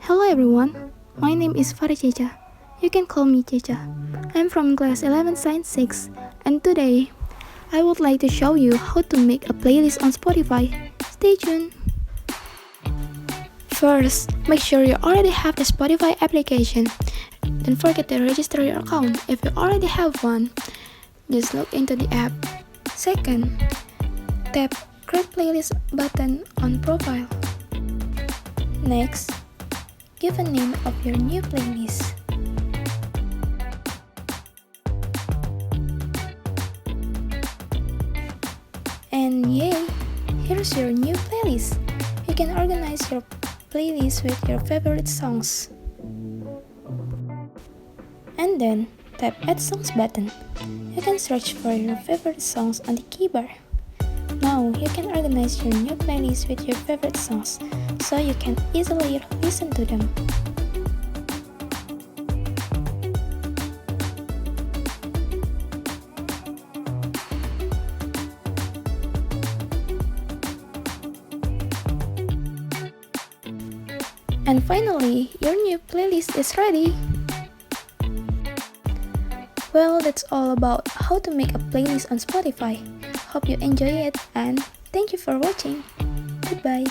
Hello everyone, my name is Farah. You can call me Ceca. I'm from class 11 Science 6 and today I would like to show you how to make a playlist on Spotify. Stay tuned! First, make sure you already have the Spotify application. Don't forget to register your account if you already have one. Just log into the app. Second, tap Create Playlist button on profile. Next, give a name of your new playlist. And yay! Here's your new playlist. You can organize your playlist with your favorite songs. And then, tap Add Songs button. You can search for your favorite songs on the keybar. Now, you can organize your new playlist with your favorite songs, so you can easily listen to them. And finally, your new playlist is ready! Well, that's all about how to make a playlist on Spotify. Hope you enjoy it and thank you for watching. Goodbye!